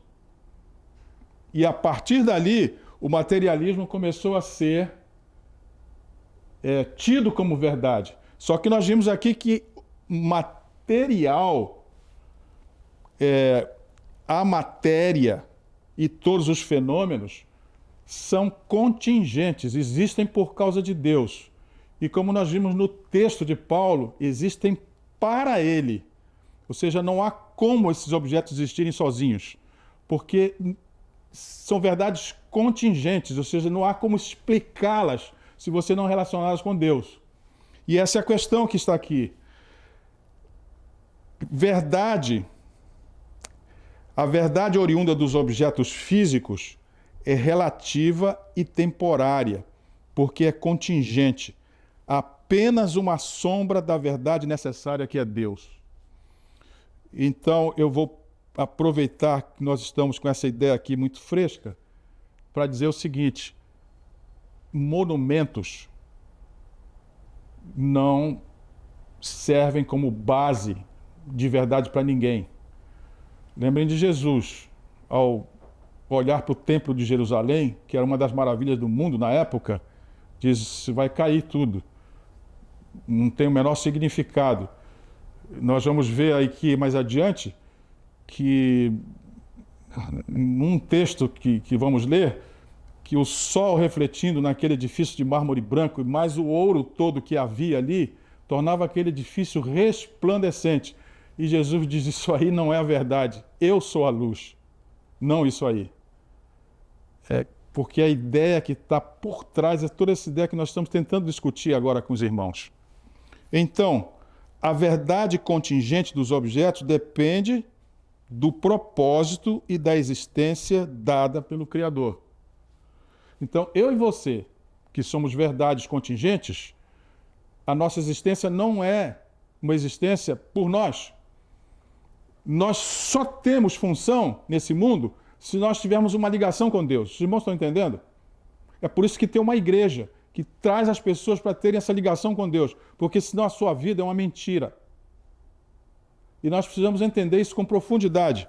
E a partir dali, o materialismo começou a ser tido como verdade. Só que nós vimos aqui que material, a matéria e todos os fenômenos são contingentes, existem por causa de Deus. E como nós vimos no texto de Paulo, existem para ele. Ou seja, não há como esses objetos existirem sozinhos. porque são verdades contingentes, ou seja, não há como explicá-las se você não relacioná-las com Deus. E essa é a questão que está aqui. A verdade oriunda dos objetos físicos é relativa e temporária, porque é contingente, apenas uma sombra da verdade necessária que é Deus. Então, eu vou aproveitar que nós estamos com essa ideia aqui muito fresca para dizer o seguinte: monumentos não servem como base de verdade para ninguém. Lembrem de Jesus, ao olhar para o Templo de Jerusalém, que era uma das maravilhas do mundo na época, diz: vai cair tudo, não tem o menor significado. Nós vamos ver aqui mais adiante que, num texto que vamos ler, que o sol refletindo naquele edifício de mármore branco, e mais o ouro todo que havia ali, tornava aquele edifício resplandecente. E Jesus diz: isso aí não é a verdade, eu sou a luz, não isso aí. É porque a ideia que está por trás é toda essa ideia que nós estamos tentando discutir agora com os irmãos. Então, a verdade contingente dos objetos depende do propósito e da existência dada pelo Criador. Então, eu e você, que somos verdades contingentes, a nossa existência não é uma existência por nós. Nós só temos função nesse mundo se nós tivermos uma ligação com Deus. Os irmãos estão entendendo? É por isso que tem uma igreja que traz as pessoas para terem essa ligação com Deus, porque senão a sua vida é uma mentira. E nós precisamos entender isso com profundidade.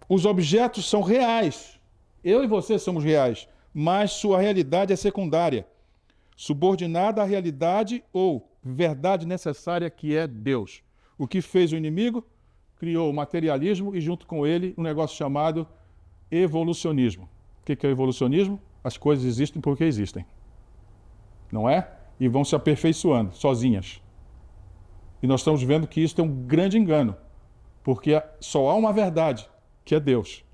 Os objetos são reais. Eu e você somos reais, mas sua realidade é secundária, subordinada à realidade ou verdade necessária que é Deus. O que fez o inimigo? Criou o materialismo e, junto com ele, um negócio chamado evolucionismo. O que é o evolucionismo? As coisas existem porque existem. Não é? E vão se aperfeiçoando, sozinhas. E nós estamos vendo que isso é um grande engano, porque só há uma verdade, que é Deus.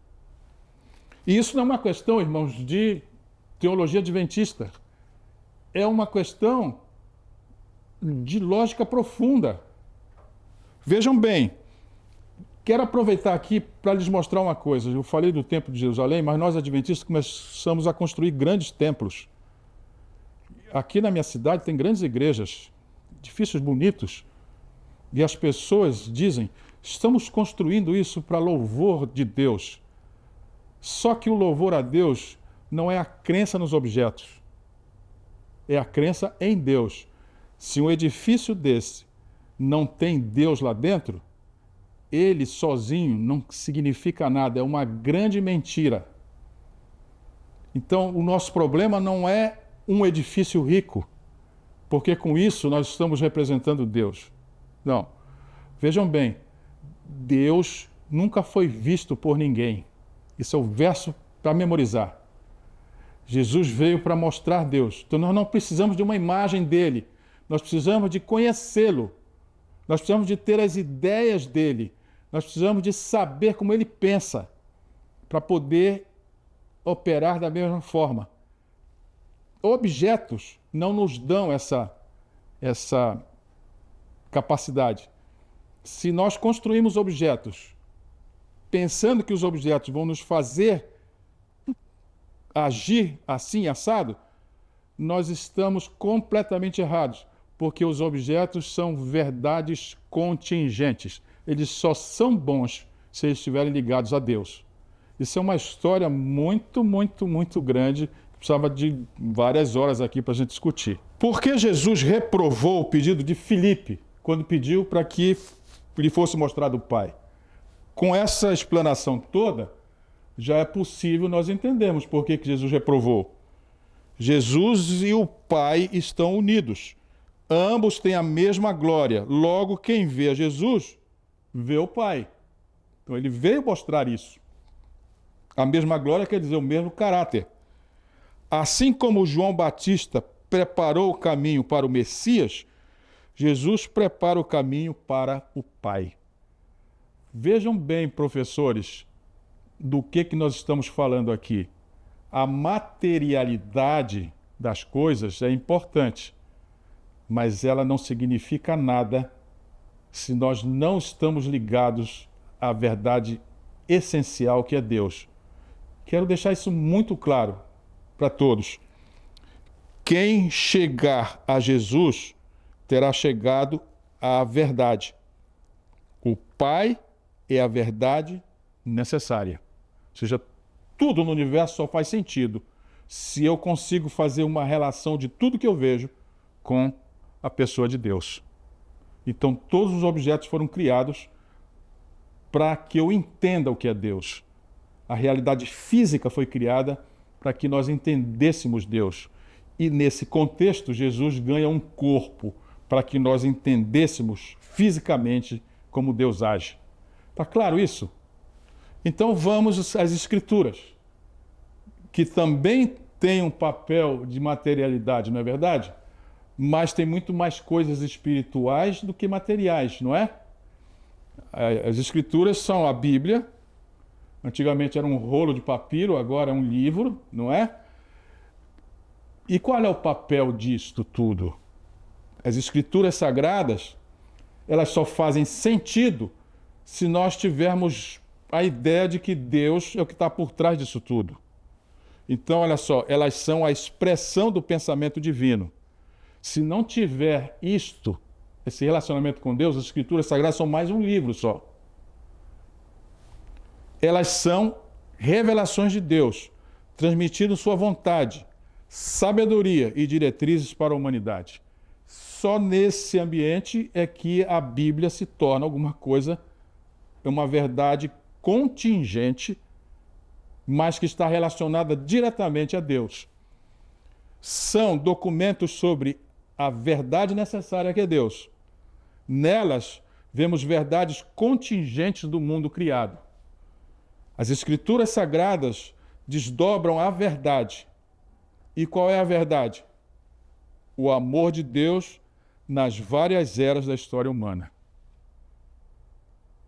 E isso não é uma questão, irmãos, de teologia adventista. É uma questão de lógica profunda. Vejam bem, quero aproveitar aqui para lhes mostrar uma coisa. Eu falei do Templo de Jerusalém, mas nós adventistas começamos a construir grandes templos. Aqui na minha cidade tem grandes igrejas, edifícios bonitos, e as pessoas dizem: estamos construindo isso para louvor de Deus. Só que o louvor a Deus não é a crença nos objetos, é a crença em Deus. Se um edifício desse não tem Deus lá dentro, ele sozinho não significa nada, é uma grande mentira. Então, o nosso problema não é um edifício rico, porque com isso nós estamos representando Deus. Não. Vejam bem, Deus nunca foi visto por ninguém. Isso é o verso para memorizar. Jesus veio para mostrar Deus. Então nós não precisamos de uma imagem dele, nós precisamos de conhecê-lo. Nós precisamos de ter as ideias dele. Nós precisamos de saber como ele pensa para poder operar da mesma forma. Objetos não nos dão essa capacidade. Se nós construímos objetos pensando que os objetos vão nos fazer agir assim, assado, nós estamos completamente errados, porque os objetos são verdades contingentes. Eles só são bons se eles estiverem ligados a Deus. Isso é uma história muito, muito, muito grande, que precisava de várias horas aqui para a gente discutir. Por que Jesus reprovou o pedido de Filipe, quando pediu para que lhe fosse mostrado o Pai? Com essa explanação toda, já é possível nós entendermos por que Jesus reprovou. Jesus e o Pai estão unidos. Ambos têm a mesma glória. Logo, quem vê a Jesus, vê o Pai. Então, ele veio mostrar isso. A mesma glória quer dizer o mesmo caráter. Assim como João Batista preparou o caminho para o Messias, Jesus prepara o caminho para o Pai. Vejam bem, professores, do que nós estamos falando aqui. A materialidade das coisas é importante, mas ela não significa nada se nós não estamos ligados à verdade essencial que é Deus. Quero deixar isso muito claro para todos. Quem chegar a Jesus terá chegado à verdade. O Pai é a verdade necessária. Ou seja, tudo no universo só faz sentido se eu consigo fazer uma relação de tudo que eu vejo com a pessoa de Deus. Então, todos os objetos foram criados para que eu entenda o que é Deus. A realidade física foi criada para que nós entendêssemos Deus. E nesse contexto, Jesus ganha um corpo para que nós entendêssemos fisicamente como Deus age. Está claro isso? Então vamos às Escrituras, que também tem um papel de materialidade, não é verdade? Mas tem muito mais coisas espirituais do que materiais, não é? As Escrituras são a Bíblia. Antigamente era um rolo de papiro, agora é um livro, não é? E qual é o papel disto tudo? As Escrituras sagradas, elas só fazem sentido se nós tivermos a ideia de que Deus é o que está por trás disso tudo. Então, olha só, elas são a expressão do pensamento divino. Se não tiver isto, esse relacionamento com Deus, as Escrituras sagradas são mais um livro só. Elas são revelações de Deus, transmitindo sua vontade, sabedoria e diretrizes para a humanidade. Só nesse ambiente é que a Bíblia se torna alguma coisa, uma verdade contingente, mas que está relacionada diretamente a Deus. São documentos sobre a verdade necessária que é Deus. Nelas, vemos verdades contingentes do mundo criado. As Escrituras sagradas desdobram a verdade. E qual é a verdade? O amor de Deus nas várias eras da história humana.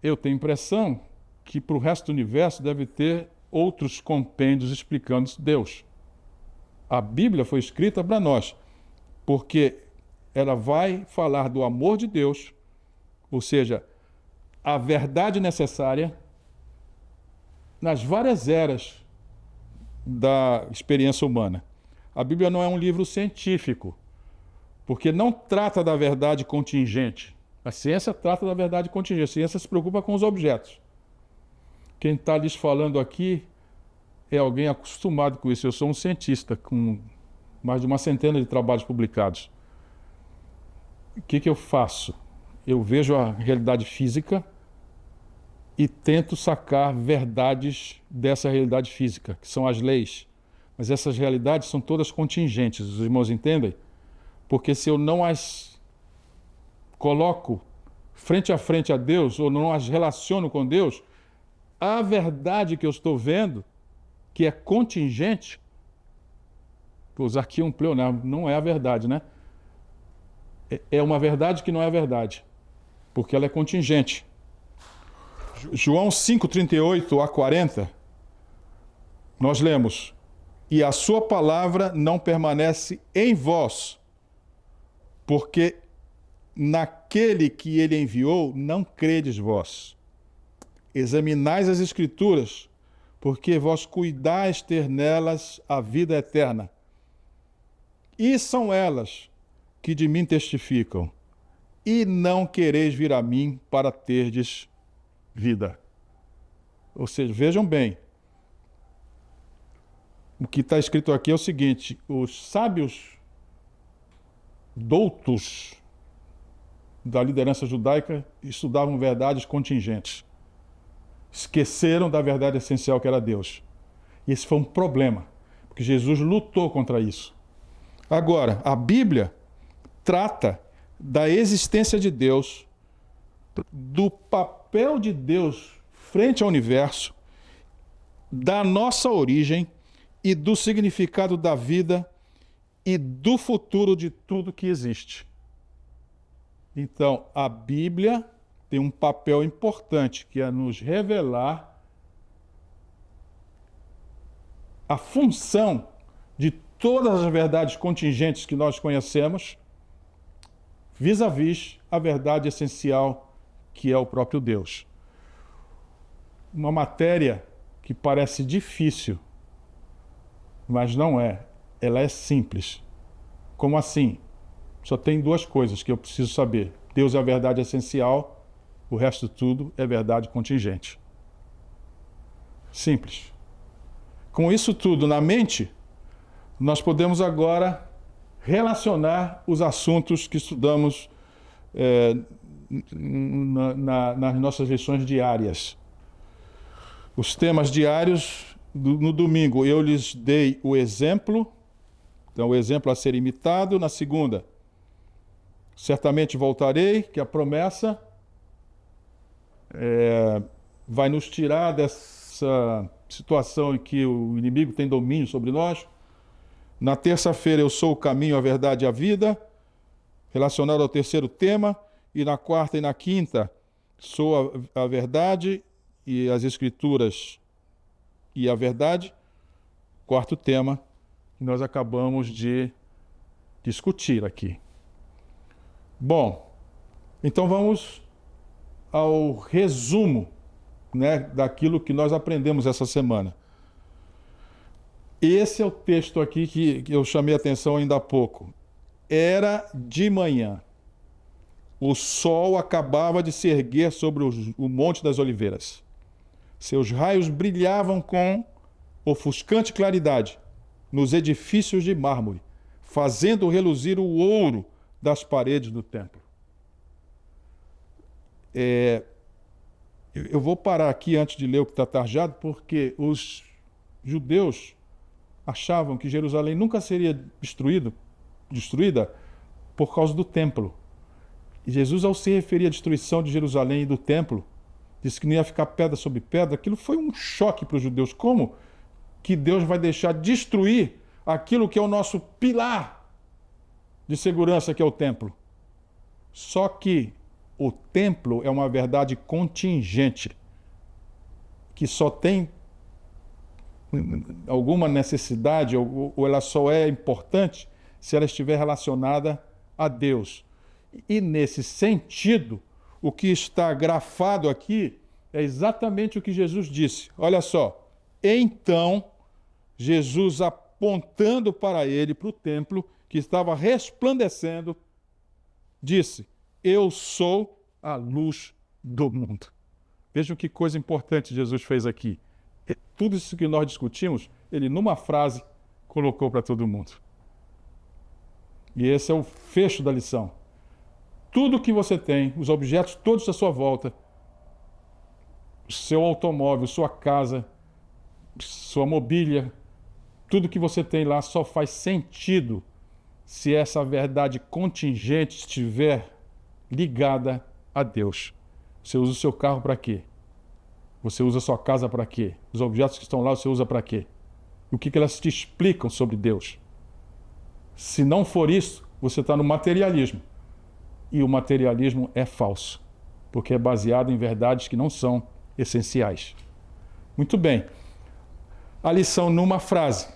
Eu tenho a impressão que para o resto do universo deve ter outros compêndios explicando Deus. A Bíblia foi escrita para nós, porque ela vai falar do amor de Deus, ou seja, a verdade necessária nas várias eras da experiência humana. A Bíblia não é um livro científico, porque não trata da verdade contingente. A ciência trata da verdade contingente. A ciência se preocupa com os objetos. Quem está lhes falando aqui é alguém acostumado com isso. Eu sou um cientista com mais de uma centena de trabalhos publicados. O que eu faço? Eu vejo a realidade física e tento sacar verdades dessa realidade física, que são as leis. Mas essas realidades são todas contingentes, os irmãos entendem? Porque se eu não as coloco frente a frente a Deus, ou não as relaciono com Deus, a verdade que eu estou vendo, que é contingente, vou usar aqui um pleonasmo, não é a verdade, né? É uma verdade que não é a verdade, porque ela é contingente. João 5:38 a 40, nós lemos: e a sua palavra não permanece em vós, porque naquele que ele enviou não credes vós. Examinais as Escrituras, porque vós cuidais ter nelas a vida eterna. E são elas que de mim testificam, e não quereis vir a mim para terdes vida. Ou seja, vejam bem, o que está escrito aqui é o seguinte: os sábios doutos da liderança judaica estudavam verdades contingentes. Esqueceram da verdade essencial que era Deus. E esse foi um problema, porque Jesus lutou contra isso. Agora, a Bíblia trata da existência de Deus, do papel de Deus frente ao universo, da nossa origem e do significado da vida e do futuro de tudo que existe. Então, a Bíblia tem um papel importante, que é nos revelar a função de todas as verdades contingentes que nós conhecemos, vis-à-vis a verdade essencial, que é o próprio Deus. Uma matéria que parece difícil, mas não é. Ela é simples. Como assim? Só tem duas coisas que eu preciso saber. Deus é a verdade essencial, o resto tudo é verdade contingente. Simples. Com isso tudo na mente, nós podemos agora relacionar os assuntos que estudamos nas nossas lições diárias. Os temas diários, no domingo eu lhes dei o exemplo, então o exemplo a ser imitado. Na segunda, certamente voltarei, que a promessa vai nos tirar dessa situação em que o inimigo tem domínio sobre nós. Na terça-feira eu sou o caminho, a verdade e a vida, relacionado ao terceiro tema. E na quarta e na quinta sou a verdade e as escrituras e a verdade. Quarto tema que nós acabamos de discutir aqui. Bom, então vamos ao resumo, né, daquilo que nós aprendemos essa semana. Esse é o texto aqui que eu chamei a atenção ainda há pouco. Era de manhã. O sol acabava de se erguer sobre o Monte das Oliveiras. Seus raios brilhavam com ofuscante claridade nos edifícios de mármore, fazendo reluzir o ouro das paredes do templo. Eu vou parar aqui antes de ler o que está tarjado, porque judeus achavam que Jerusalém nunca seria destruída por causa do templo. E Jesus, ao se referir à destruição de Jerusalém e do templo, disse que não ia ficar pedra sobre pedra. Aquilo foi um choque para os judeus. Como que Deus vai deixar destruir aquilo que é o nosso pilar de segurança, que é o templo? Só que o templo é uma verdade contingente, que só tem alguma necessidade, ou ela só é importante se ela estiver relacionada a Deus. E nesse sentido, o que está grafado aqui é exatamente o que Jesus disse. Olha só. Então, Jesus, apontando para ele, para o templo, que estava resplandecendo, disse: eu sou a luz do mundo. Vejam que coisa importante Jesus fez aqui. Tudo isso que nós discutimos, ele numa frase colocou para todo mundo. E esse é o fecho da lição. Tudo que você tem, os objetos todos à sua volta, seu automóvel, sua casa, sua mobília, tudo que você tem lá só faz sentido se essa verdade contingente estiver ligada a Deus. Você usa o seu carro para quê? Você usa a sua casa para quê? Os objetos que estão lá você usa para quê? O que elas te explicam sobre Deus? Se não for isso, você está no materialismo. E o materialismo é falso, porque é baseado em verdades que não são essenciais. Muito bem. A lição numa frase.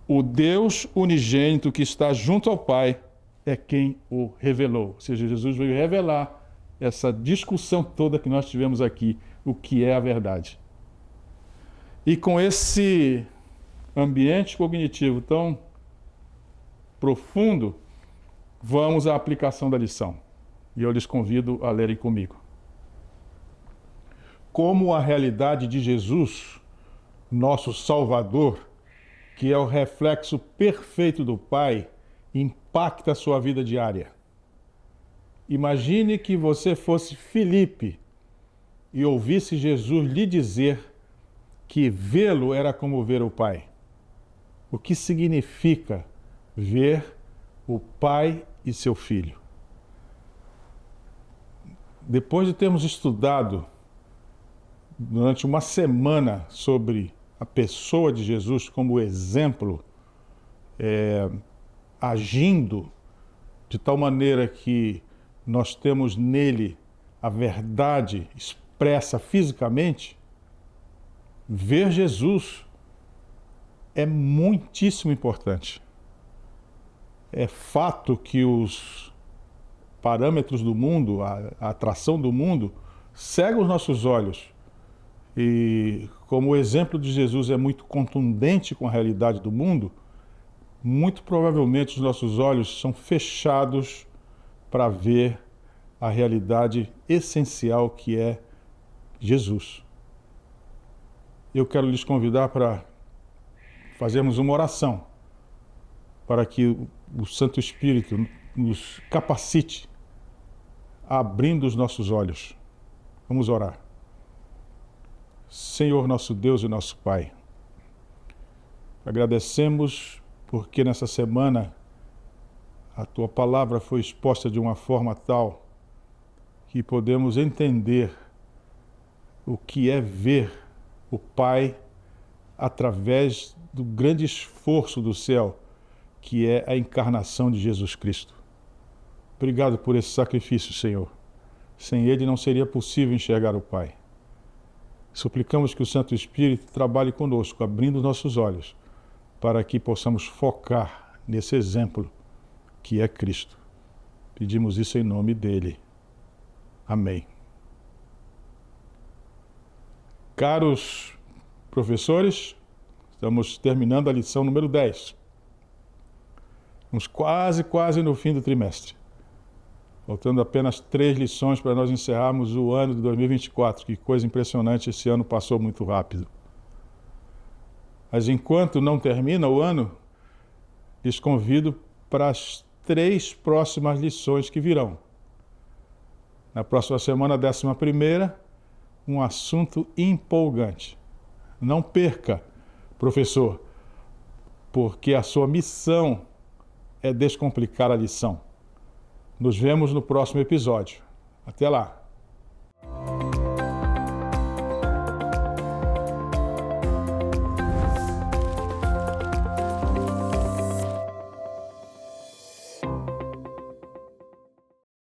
O Deus unigênito que está junto ao Pai é quem o revelou. Ou seja, Jesus veio revelar essa discussão toda que nós tivemos aqui, o que é a verdade. E com esse ambiente cognitivo tão profundo, vamos à aplicação da lição. E eu lhes convido a lerem comigo. Como a realidade de Jesus, nosso Salvador, que é o reflexo perfeito do Pai, impacta a sua vida diária. Imagine que você fosse Filipe e ouvisse Jesus lhe dizer que vê-lo era como ver o Pai. O que significa ver o Pai e seu Filho? Depois de termos estudado durante uma semana sobre a pessoa de Jesus como exemplo, agindo de tal maneira que nós temos nele a verdade expressa fisicamente, ver Jesus é muitíssimo importante. É fato que os parâmetros do mundo, a atração do mundo, cega os nossos olhos. E como o exemplo de Jesus é muito contundente com a realidade do mundo, muito provavelmente os nossos olhos são fechados para ver a realidade essencial que é Jesus. Eu quero lhes convidar para fazermos uma oração para que o Santo Espírito nos capacite abrindo os nossos olhos. Vamos orar. Senhor, nosso Deus e nosso Pai, agradecemos porque nessa semana a Tua palavra foi exposta de uma forma tal que podemos entender o que é ver o Pai através do grande esforço do céu, que é a encarnação de Jesus Cristo. Obrigado por esse sacrifício, Senhor. Sem ele não seria possível enxergar o Pai. Suplicamos que o Santo Espírito trabalhe conosco, abrindo nossos olhos, para que possamos focar nesse exemplo que é Cristo. Pedimos isso em nome dele. Amém. Caros professores, estamos terminando a lição número 10. Estamos quase no fim do trimestre. Faltando apenas 3 lições para nós encerrarmos o ano de 2024. Que coisa impressionante, esse ano passou muito rápido. Mas enquanto não termina o ano, lhes convido para as 3 próximas lições que virão. Na próxima semana, 11ª, um assunto empolgante. Não perca, professor, porque a sua missão é descomplicar a lição. Nos vemos no próximo episódio. Até lá!